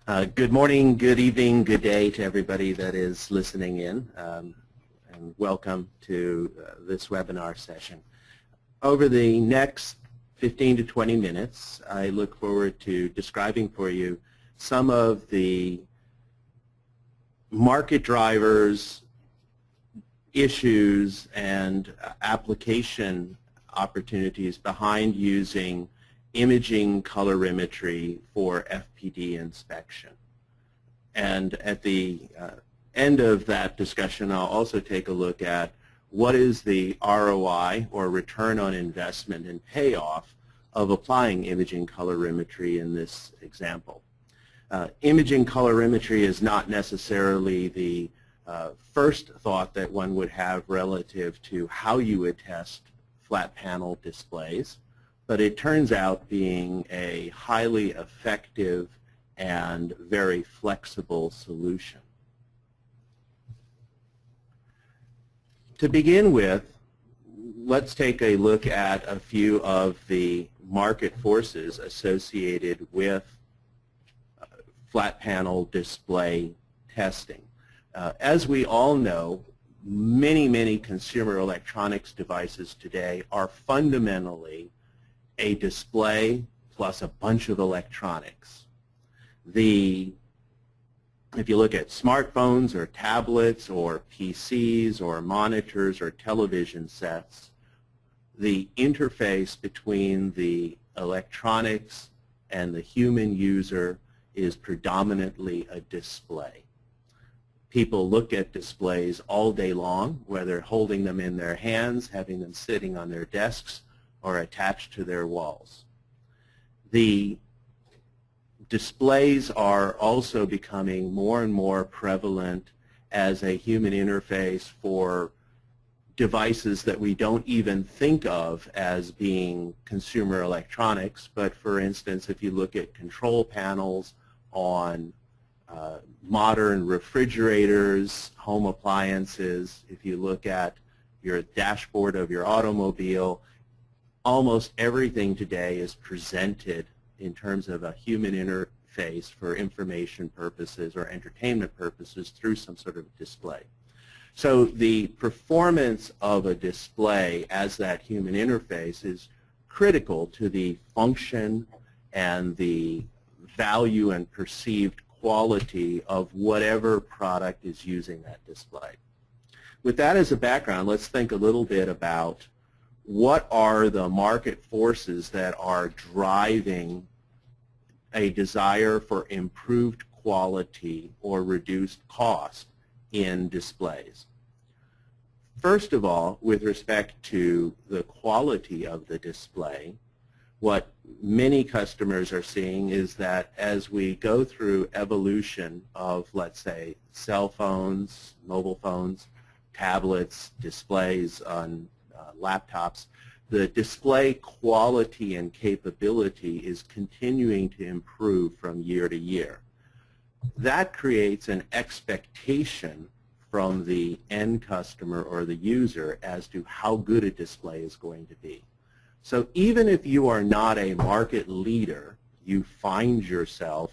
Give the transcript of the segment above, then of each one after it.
Good morning, good evening, good day to everybody that is listening in, and welcome to this webinar session. Over the next 15 to 20 minutes, I look forward to describing for you some of the market drivers, issues, and application opportunities behind using imaging colorimetry for FPD inspection. And at the end of that discussion, I'll also take a look at what is the ROI, or return on investment and payoff, of applying imaging colorimetry in this example. Imaging colorimetry is not necessarily the first thought that one would have relative to how you would test flat panel displays, but it turns out being a highly effective and very flexible solution. To begin with, let's take a look at a few of the market forces associated with flat panel display testing. As we all know, many consumer electronics devices today are fundamentally a display plus a bunch of electronics. If you look at smartphones or tablets or PCs or monitors or television sets, the interface between the electronics and the human user is predominantly a display. People look at displays all day long, whether holding them in their hands, having them sitting on their desks, or attached to their walls. The displays are also becoming more and more prevalent as a human interface for devices that we don't even think of as being consumer electronics, but for instance, if you look at control panels on modern refrigerators, home appliances, if you look at your dashboard of your automobile, almost everything today is presented in terms of a human interface for information purposes or entertainment purposes through some sort of display. So the performance of a display as that human interface is critical to the function and the value and perceived quality of whatever product is using that display. With that as a background, let's think a little bit about what are the market forces that are driving a desire for improved quality or reduced cost in displays. First of all, with respect to the quality of the display, what many customers are seeing is that as we go through evolution of, let's say, cell phones, mobile phones, tablets, displays on laptops, the display quality and capability is continuing to improve from year to year. That creates an expectation from the end customer or the user as to how good a display is going to be. So even if you are not a market leader, you find yourself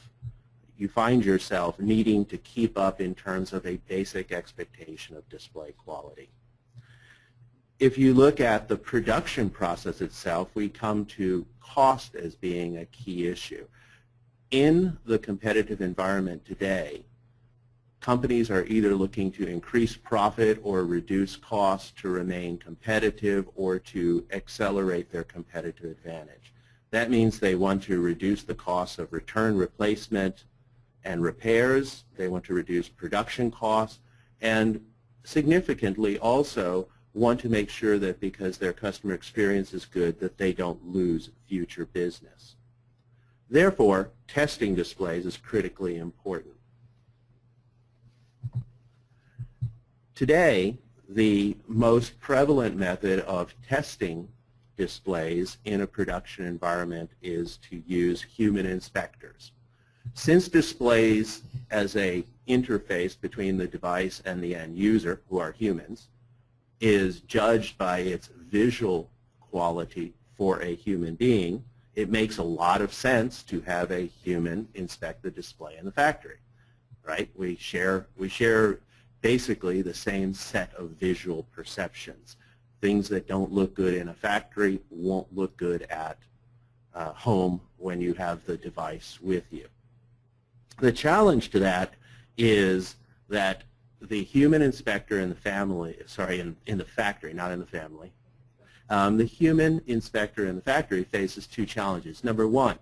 needing to keep up in terms of a basic expectation of display quality. If you look at the production process itself, we come to cost as being a key issue. In the competitive environment today, companies are either looking to increase profit or reduce costs to remain competitive or to accelerate their competitive advantage. That means they want to reduce the cost of return, replacement, and repairs. They want to reduce production costs, and significantly also want to make sure that because their customer experience is good, that they don't lose future business. Therefore, testing displays is critically important. Today, the most prevalent method of testing displays in a production environment is to use human inspectors. Since displays as an interface between the device and the end user, who are humans, is judged by its visual quality for a human being, it makes a lot of sense to have a human inspect the display in the factory, right? We share basically the same set of visual perceptions. Things that don't look good in a factory won't look good at home when you have the device with you. The challenge to that is that the human inspector in the family, sorry, in the factory, not in the family, the human inspector in the factory faces two challenges. Number one,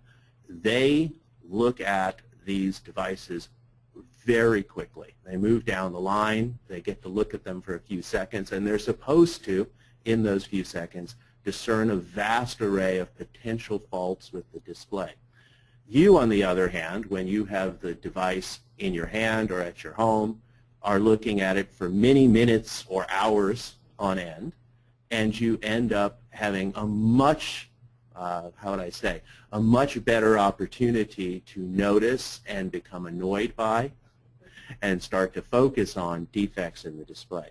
they look at these devices very quickly. They move down the line, they get to look at them for a few seconds, and they're supposed to, in those few seconds, discern a vast array of potential faults with the display. You, on the other hand, when you have the device in your hand or at your home, are looking at it for many minutes or hours on end, and you end up having a much, how would I say, a much better opportunity to notice and become annoyed by and start to focus on defects in the display.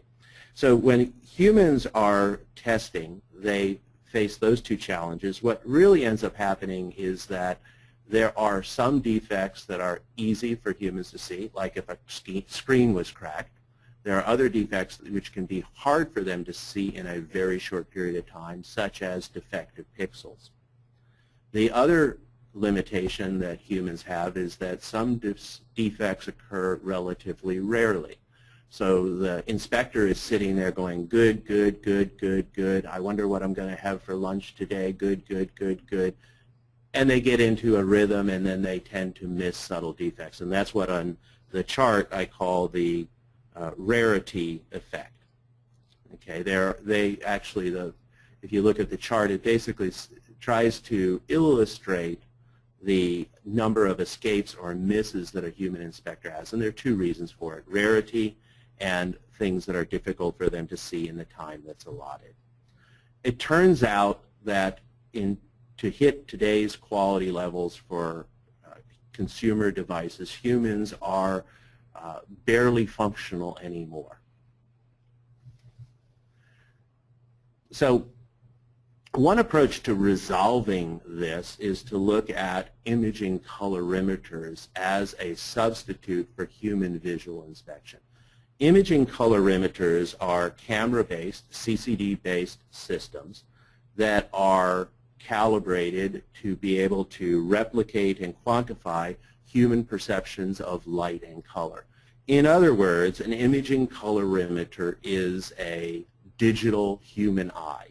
So when humans are testing, they face those two challenges. What really ends up happening is that there are some defects that are easy for humans to see, like if a screen was cracked. There are other defects which can be hard for them to see in a very short period of time, such as defective pixels. The other limitation that humans have is that some defects occur relatively rarely. So the inspector is sitting there going, good, good, good, good, good. I wonder what I'm going to have for lunch today. Good, good, good, good. And they get into a rhythm, and then they tend to miss subtle defects. And that's what on the chart I call the rarity effect. Okay, if you look at the chart, it basically tries to illustrate the number of escapes or misses that a human inspector has. And there are two reasons for it: rarity and things that are difficult for them to see in the time that's allotted. It turns out that to hit today's quality levels for consumer devices, humans are barely functional anymore. So one approach to resolving this is to look at imaging colorimeters as a substitute for human visual inspection. Imaging colorimeters are camera-based, CCD-based systems that are calibrated to be able to replicate and quantify human perceptions of light and color. In other words, an imaging colorimeter is a digital human eye.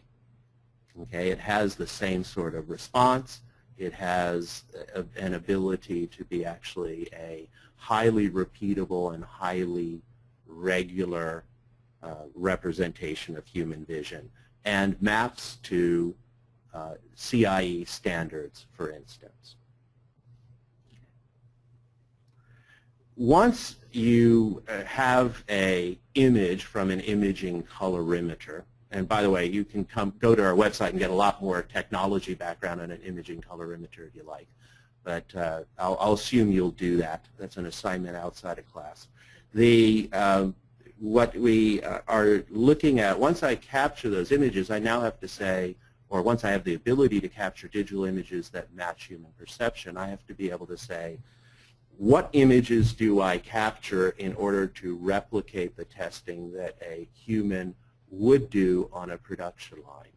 Okay, it has the same sort of response. It has an ability to be actually a highly repeatable and highly regular representation of human vision, and maps to CIE standards, for instance. Once you have an image from an imaging colorimeter, and by the way, you can go to our website and get a lot more technology background on an imaging colorimeter if you like, but I'll assume you'll do that. That's an assignment outside of class. What we are looking at, once I capture those images, I now have to say, or once I have the ability to capture digital images that match human perception, I have to be able to say, what images do I capture in order to replicate the testing that a human would do on a production line?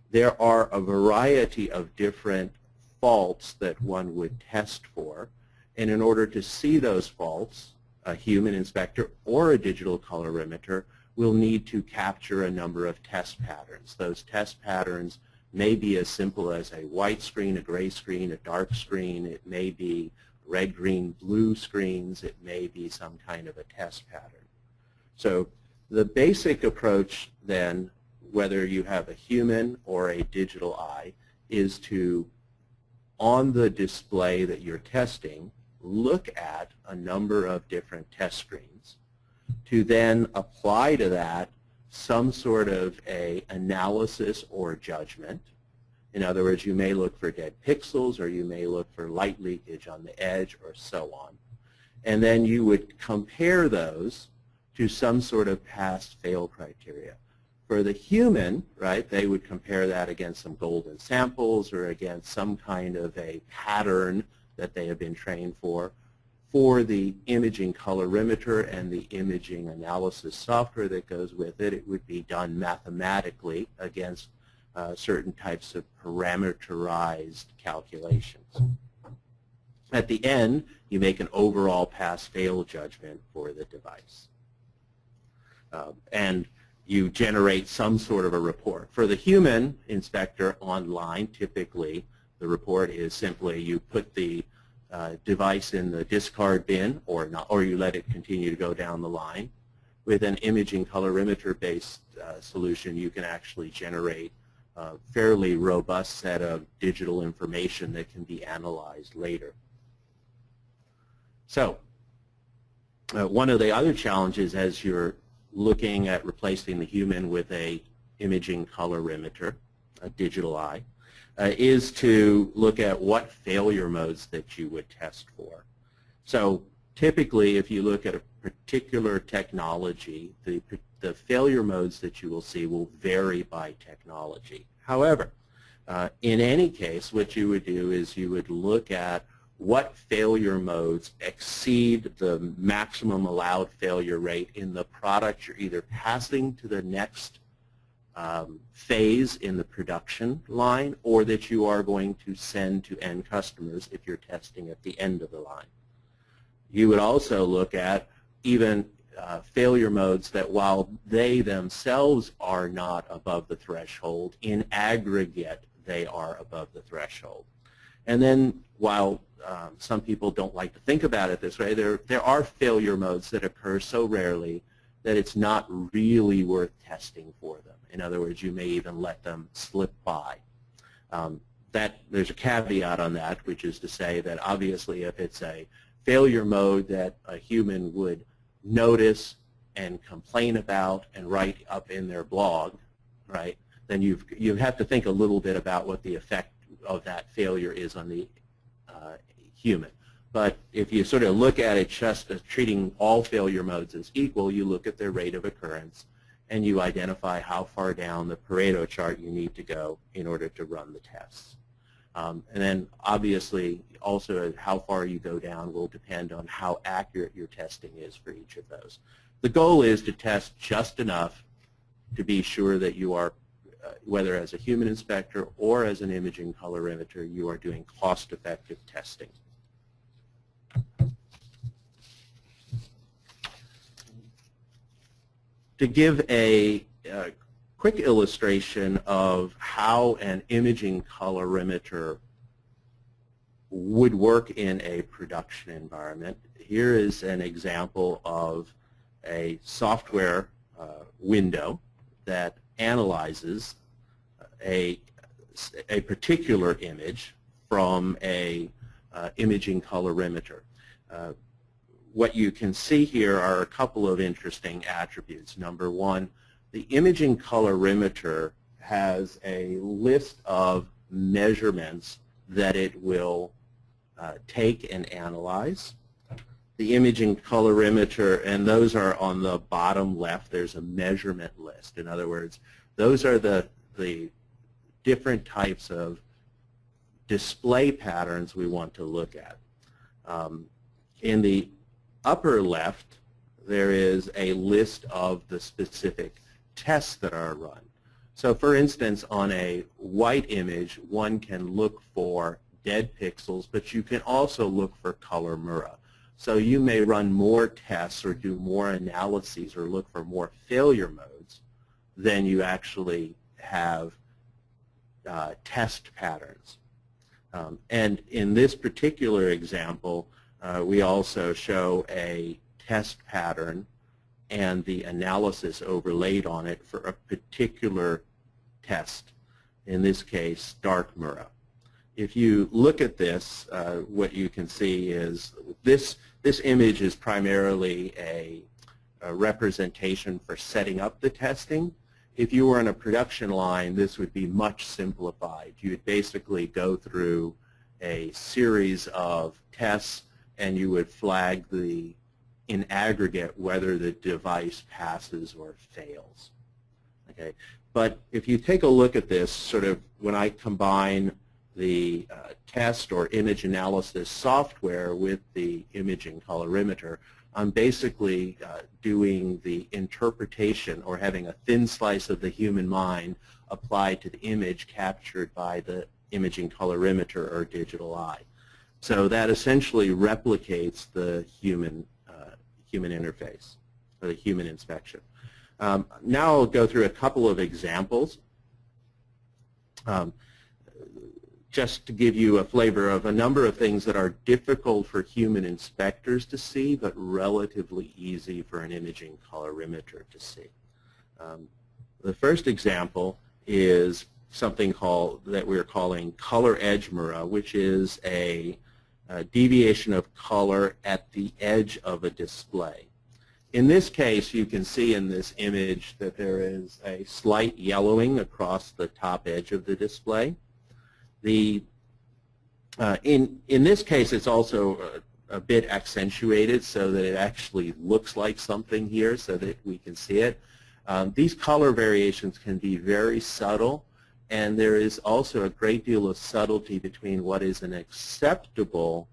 There are a variety of different faults that one would test for, and in order to see those faults, a human inspector or a digital colorimeter will need to capture a number of test patterns. Those test patterns may be as simple as a white screen, a gray screen, a dark screen. It may be red, green, blue screens. It may be some kind of a test pattern. So the basic approach then, whether you have a human or a digital eye, is to, on the display that you're testing, look at a number of different test screens, to then apply to that some sort of a analysis or judgment. In other words, you may look for dead pixels, or you may look for light leakage on the edge, or so on. And then you would compare those to some sort of pass-fail criteria. For the human, right, they would compare that against some golden samples or against some kind of a pattern that they have been trained for. For the imaging colorimeter and the imaging analysis software that goes with it, it would be done mathematically against certain types of parameterized calculations. At the end, you make an overall pass-fail judgment for the device. And you generate some sort of a report. For the human inspector online, typically the report is simply you put the device in the discard bin or not, or you let it continue to go down the line. With an imaging colorimeter-based solution, you can actually generate a fairly robust set of digital information that can be analyzed later. So, one of the other challenges as you're looking at replacing the human with a imaging colorimeter, a digital eye, is to look at what failure modes that you would test for. So typically, if you look at a particular technology, the failure modes that you will see will vary by technology. However, in any case, what you would do is you would look at what failure modes exceed the maximum allowed failure rate in the product you're either passing to the next phase in the production line or that you are going to send to end customers if you're testing at the end of the line. You would also look at even failure modes that while they themselves are not above the threshold, in aggregate they are above the threshold. And then while some people don't like to think about it this way, there are failure modes that occur so rarely that it's not really worth testing for them. In other words, you may even let them slip by. There's a caveat on that, which is to say that obviously if it's a failure mode that a human would notice and complain about and write up in their blog, right, then you have to think a little bit about what the effect of that failure is on the human. But if you sort of look at it just as treating all failure modes as equal, you look at their rate of occurrence and you identify how far down the Pareto chart you need to go in order to run the tests. And then obviously also how far you go down will depend on how accurate your testing is for each of those. The goal is to test just enough to be sure that you are, whether as a human inspector or as an imaging colorimeter, you are doing cost-effective testing. To give a quick illustration of how an imaging colorimeter would work in a production environment, here is an example of a software window that analyzes a particular image from a imaging colorimeter. What you can see here are a couple of interesting attributes. Number one, the imaging colorimeter has a list of measurements that it will take and analyze. The imaging colorimeter, and those are on the bottom left, there's a measurement list. In other words, those are the different types of display patterns we want to look at. In the upper left, there is a list of the specific tests that are run. So for instance, on a white image, one can look for dead pixels, but you can also look for color Mura. So you may run more tests or do more analyses or look for more failure modes than you actually have test patterns. And in this particular example, we also show a test pattern and the analysis overlaid on it for a particular test, in this case, dark Mura. If you look at this, what you can see is this image is primarily a representation for setting up the testing. If you were on a production line, this would be much simplified. You would basically go through a series of tests and you would flag in aggregate whether the device passes or fails. Okay, but if you take a look at this, sort of when I combine the test or image analysis software with the imaging colorimeter, I'm basically doing the interpretation or having a thin slice of the human mind applied to the image captured by the imaging colorimeter or digital eye. So that essentially replicates the human interface, or the human inspection. Now I'll go through a couple of examples just to give you a flavor of a number of things that are difficult for human inspectors to see but relatively easy for an imaging colorimeter to see. The first example is something that we're calling color edge Mura, which is a deviation of color at the edge of a display. In this case, you can see in this image that there is a slight yellowing across the top edge of the display. In this case, it's also a bit accentuated so that it actually looks like something here so that we can see it. These color variations can be very subtle, and there is also a great deal of subtlety between what is an acceptable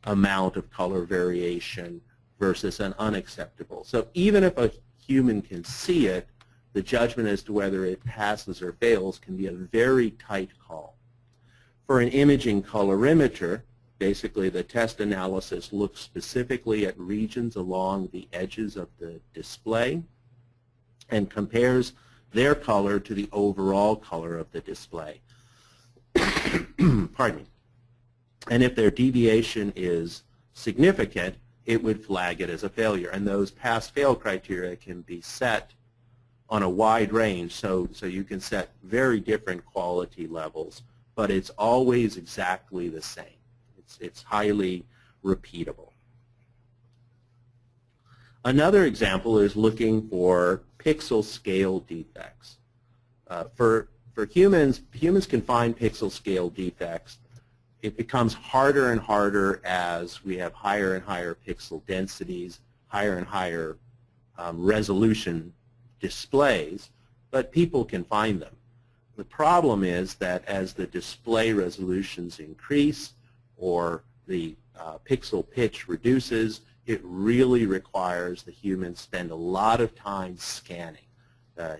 amount of color variation versus an unacceptable. So even if a human can see it, the judgment as to whether it passes or fails can be a very tight call. For an imaging colorimeter, basically the test analysis looks specifically at regions along the edges of the display and compares their color to the overall color of the display. Pardon me. And if their deviation is significant, it would flag it as a failure. And those pass-fail criteria can be set on a wide range, so you can set very different quality levels, but it's always exactly the same. It's highly repeatable. Another example is looking for pixel scale defects. For humans can find pixel scale defects. It becomes harder and harder as we have higher and higher pixel densities, higher and higher resolution displays, but people can find them. The problem is that as the display resolutions increase or the pixel pitch reduces, it really requires the humans spend a lot of time scanning.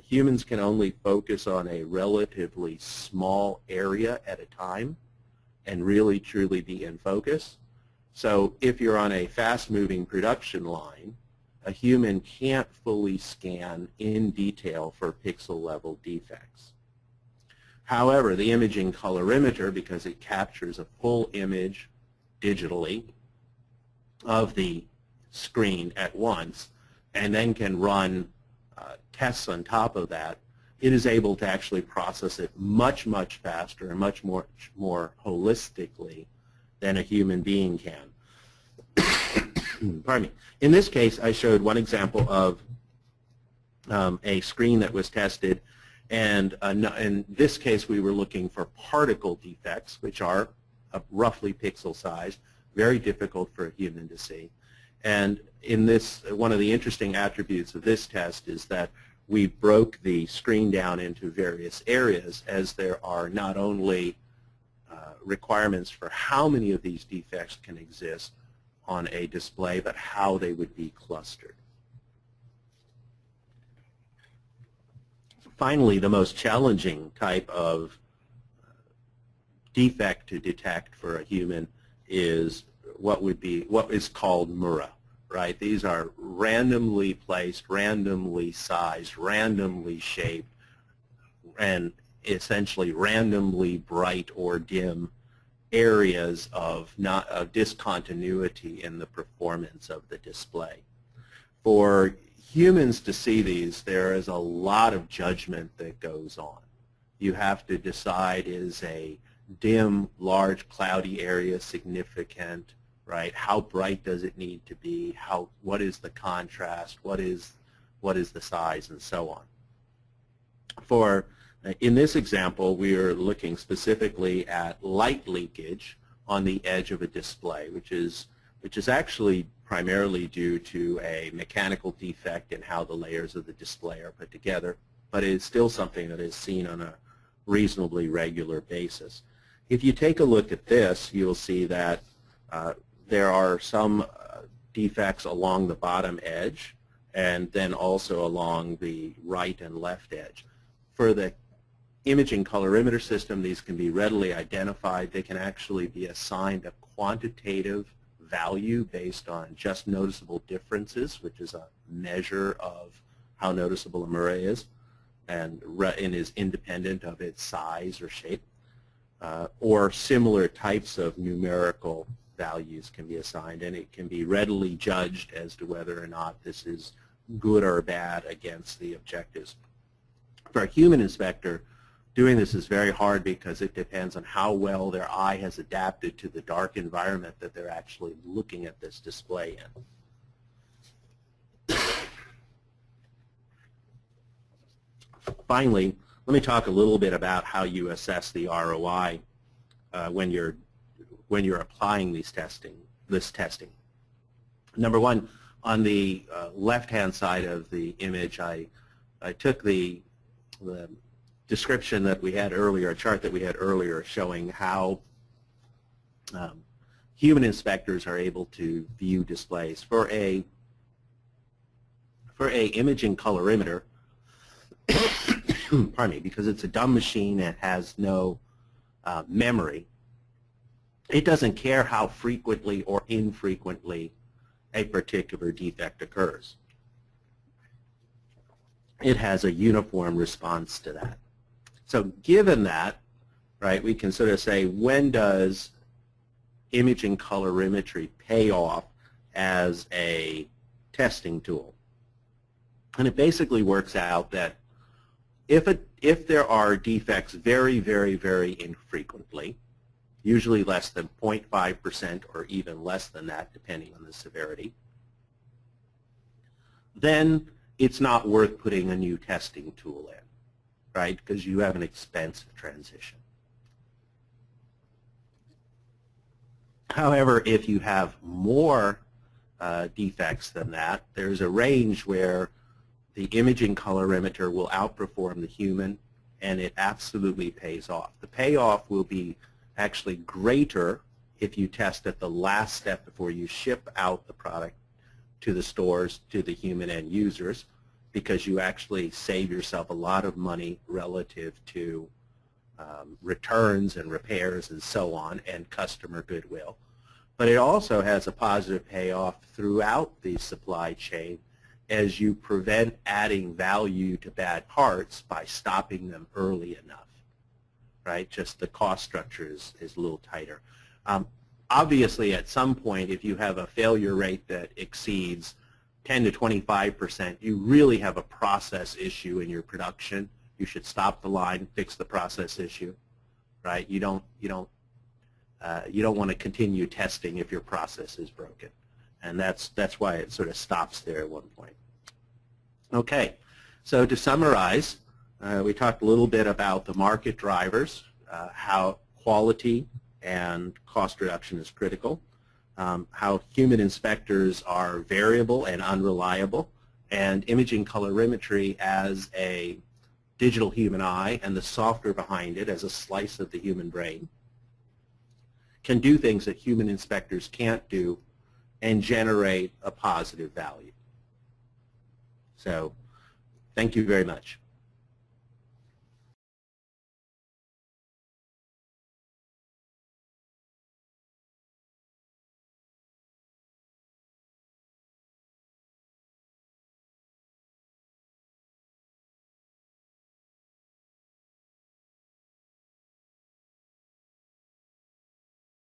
Humans can only focus on a relatively small area at a time and really truly be in focus. So if you're on a fast-moving production line, a human can't fully scan in detail for pixel-level defects. However, the imaging colorimeter, because it captures a full image digitally of the screen at once and then can run tests on top of that, it is able to actually process it much, much faster and much more holistically than a human being can. Pardon me. In this case, I showed one example of a screen that was tested, and in this case, we were looking for particle defects, which are roughly pixel sized, very difficult for a human to see. And in this, one of the interesting attributes of this test is that we broke the screen down into various areas, as there are not only requirements for how many of these defects can exist on a display, but how they would be clustered. Finally, the most challenging type of defect to detect for a human is what is called Mura. Right? These are randomly placed, randomly sized, randomly shaped, and essentially randomly bright or dim areas of discontinuity in the performance of the display. For humans to see these, there is a lot of judgment that goes on. You have to decide, is a dim, large, cloudy area significant? Right? How bright does it need to be? What is the contrast? What is the size, and so on. In this example, we are looking specifically at light leakage on the edge of a display, which is actually primarily due to a mechanical defect in how the layers of the display are put together, but it is still something that is seen on a reasonably regular basis. If you take a look at this, you'll see that there are some defects along the bottom edge and then also along the right and left edge. For the imaging colorimeter system, these can be readily identified. They can actually be assigned a quantitative value based on just noticeable differences, which is a measure of how noticeable a Mura is and is independent of its size or shape. Or similar types of numerical values can be assigned, and it can be readily judged as to whether or not this is good or bad against the objectives. For a human inspector, doing this is very hard because it depends on how well their eye has adapted to the dark environment that they're actually looking at this display in. Finally, let me talk a little bit about how you assess the ROI when you're applying this testing. Number one, on the left-hand side of the image, I took the description that we had earlier, a chart that we had earlier showing how human inspectors are able to view displays. For a imaging colorimeter, pardon me, because it's a dumb machine and has no memory, it doesn't care how frequently or infrequently a particular defect occurs. It has a uniform response to that. So given that, right, we can sort of say, when does imaging colorimetry pay off as a testing tool? And it basically works out that if there are defects very, very, very infrequently, usually less than 0.5% or even less than that, depending on the severity, then it's not worth putting a new testing tool in, right, because you have an expensive transition. However, if you have more defects than that, there's a range where the imaging colorimeter will outperform the human, and it absolutely pays off. The payoff will be actually greater if you test at the last step before you ship out the product to the stores, to the human end users, because you actually save yourself a lot of money relative to returns and repairs and so on, and customer goodwill. But it also has a positive payoff throughout the supply chain as you prevent adding value to bad parts by stopping them early enough. Right? Just the cost structure is a little tighter. Obviously, at some point, if you have a failure rate that exceeds 10 to 25%, you really have a process issue in your production. You should stop the line, fix the process issue. Right? You don't want to continue testing if your process is broken, and that's why it sort of stops there at one point. Okay, so to summarize. We talked a little bit about the market drivers, how quality and cost reduction is critical, how human inspectors are variable and unreliable, and imaging colorimetry as a digital human eye and the software behind it as a slice of the human brain can do things that human inspectors can't do and generate a positive value. So, thank you very much.